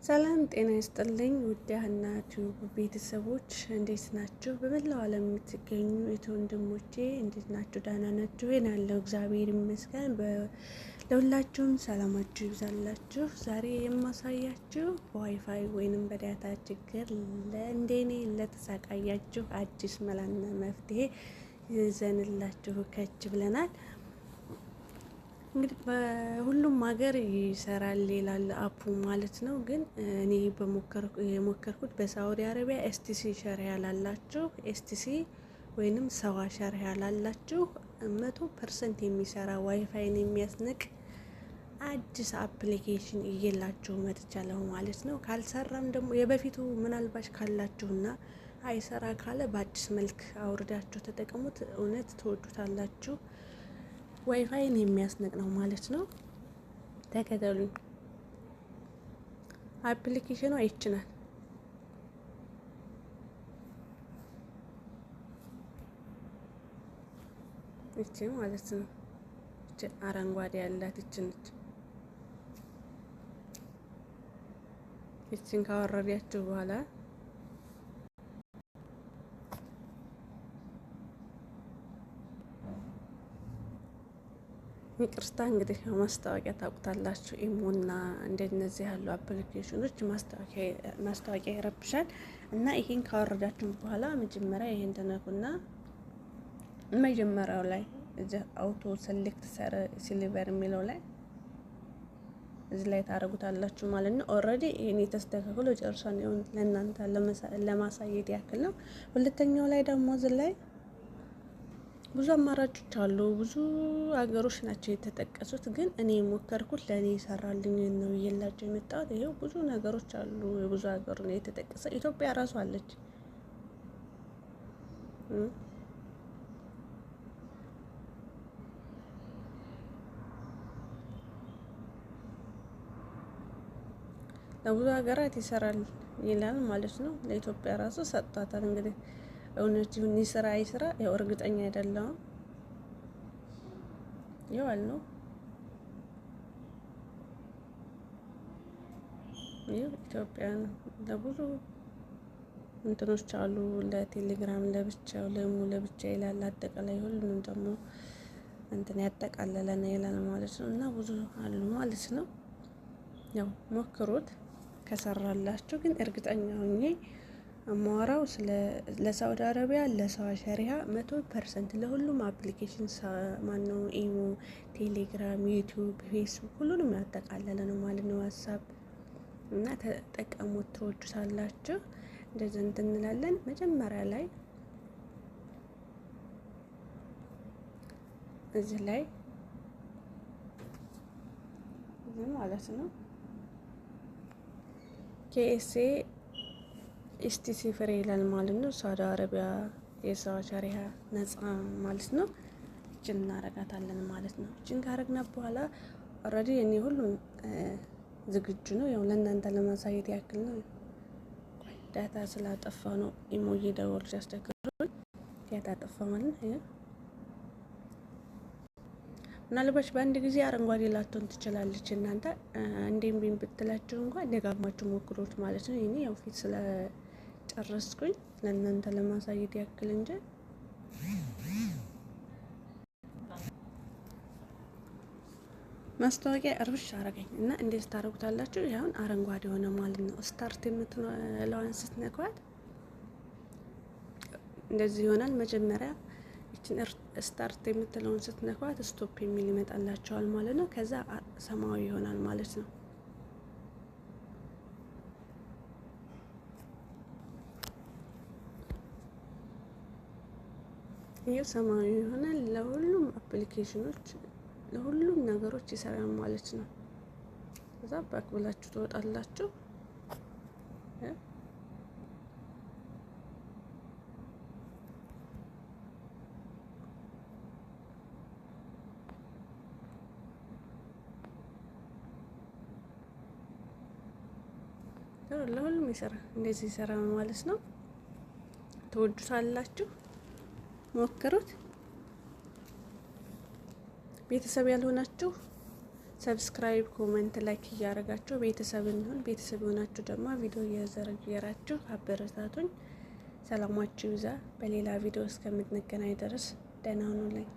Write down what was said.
ሰላም ጤና ይስጥልኝ ውድ ሀና ቲዩብ ቤተሰቦች እንዴት ናችሁ? በመላው ዓለም የምትገኙ እህት ወንድሞቼ እንዴት ናችሁ? ደህና ናችሁ? ያለው እግዚአብሔር ይመስገን። ለሁላችሁም ሰላማችሁ ይብዛላችሁ። ዛሬ የማሳያችሁ በዋይፋይ ወይንም በዳታ ችግር ለእንደኔ ለተሰቃያችሁ አዲስ መላና መፍትሄ ይዘንላችሁ ከች ብለናል። እንግዲህ በሁሉም ሀገር ይሰራል ይላል አፑ ማለት ነው። ግን እኔ የሞከርኩት በሳውዲ አረቢያ ኤስቲሲ ሸሪያ ላላችሁ ኤስቲሲ ወይንም ሰዋ ሸሪያ ላላችሁ 100% የሚሰራ ዋይፋይን የሚያስንቅ አዲስ አፕሊኬሽን እየላችሁ መጥቻለሁ ማለት ነው። ካልሰራም ደግሞ የበፊቱ ምናልባች ካላችሁና አይሰራ ካለ በአዲስ መልክ አውርዳችሁ ተጠቀሙት። እውነት ትወዱታላችሁ። ዋይፋይን የሚያስነቅ ነው ማለት ነው። ተከተሉኝ። አፕሊኬሽኑ ይችናል። እቺ ማለት ነው። እቺ አረንጓዴ ያላት እቺ እቺን ካወረዳችሁ በኋላ ይቅርታ እንግዲህ ማስታወቂያ ታውቁታላችሁ። ኢሞና እንደነዚህ ያሉ አፕሊኬሽኖች ማስታወቂያ ይረብሻል እና ይሄን ካወረዳችሁ በኋላ መጀመሪያ ይሄን ተነኩና መጀመሪያው ላይ እዚህ አውቶ ሴሌክት ሲሊቨር የሚለው ላይ እዚህ ላይ ታረጉታላችሁ ማለት ነው። ኦልሬዲ ይሄን የተስተካከለ ጨርሷን ነው ለእናንተ ለማሳየት ያክል ነው። ሁለተኛው ላይ ደግሞ እዚህ ላይ ብዙ አማራጮች አሉ። ብዙ ሀገሮች ናቸው የተጠቀሱት፣ ግን እኔ የሞከርኩት ለእኔ ይሰራልኝ ነው እየላቸው የመጣሁት። ይሄው ብዙ ነገሮች አሉ። የብዙ ሀገር ነው የተጠቀሰ። ኢትዮጵያ ራሱ አለች። ለብዙ ሀገራት ይሰራል ይላል ማለት ነው። ለኢትዮጵያ ራሱ ሰጥቷታል። እንግዲህ እውነት ይሁን ይስራ አይስራ ያው እርግጠኛ አይደለሁም። ይዋል ነው ኢትዮጵያን ለብዙ እንትኖች አሉ። ለቴሌግራም ለብቻው ለሙ ለብቻ ይላል። አጠቃላይ ሁሉንም ደግሞ እንትን ያጠቃለለ ነው ይላል ማለት ነው። እና ብዙ አሉ ማለት ነው። ያው ሞክሩት ከሰራላችሁ። ግን እርግጠኛ ሆኜ አማራው ለሳውዲ አረቢያ ለሰዋ ሸሪያ 100% ለሁሉም አፕሊኬሽን ማነው ኢሞ፣ ቴሌግራም፣ ዩቲዩብ፣ ፌስቡክ ሁሉንም ያጠቃለለ ነው ማለት ነው። ዋትስአፕ እና ተጠቀሙት፣ ትወዱታላችሁ። እንደዚህ እንትን እንላለን። መጀመሪያ ላይ እዚህ ላይ ማለት ነው ኬኤስኤ ኤስቲሲ ፍሬ ይላል ማለት ነው። ሳውዲ አረቢያ የሰዋ ሸሪያ ነጻ ማለት ነው። እችን እናረጋታለን ማለት ነው። እችን ካረግና በኋላ ኦልሬዲ እኔ ሁሉም ዝግጁ ነው። ያው ለእናንተ ለማሳየት ያክል ነው። ዳታ ስላጠፋ ነው ኢሞጂ ደወል ሲያስቸግሩኝ ዳታ ጠፋ ማለት ነው። ምናልባች በአንድ ጊዜ አረንጓዴ ላትሆን ትችላለች። እናንተ አንዴም ቢን ብትላችሁ እንኳን ደጋግማችሁ ሞክሩት ማለት ነው። እኔ ያው ፊት ስለጨረስኩኝ ለእናንተ ለማሳየት ያክል እንጂ ማስታወቂያ እርብሽ አረገኝ እና እንዴት ታረጉታላችሁ? ያሁን አረንጓዴ ሆነ ማለት ነው። ስታርት የምትለዋን ስትነኳት እንደዚህ ይሆናል። መጀመሪያ ስታርት የምትለውን ስትነኳት ስቶፕ የሚል ይመጣላቸዋል ማለት ነው። ከዛ ሰማያዊ ይሆናል ማለት ነው። ይሄው ሰማያዊ ይሆናል። ለሁሉም አፕሊኬሽኖች ለሁሉም ነገሮች ይሰራል ማለት ነው። ከዛ ባክ ብላችሁ ትወጣላችሁ። ለሁሉም ይሰራል። እንደዚህ ይሰራል ማለት ነው። ትወዱታላችሁ። ሞክሩት። ቤተሰብ ያልሆናችሁ ሰብስክራይብ፣ ኮመንት፣ ላይክ እያደረጋችሁ ቤተሰብ እንሁን። ቤተሰብ የሆናችሁ ደግሞ ቪዲዮ እየዘረየራችሁ አበረታቱኝ። ሰላማችሁ ይብዛ። በሌላ ቪዲዮ እስከምንገናኝ ድረስ ደህና ሁኑልኝ።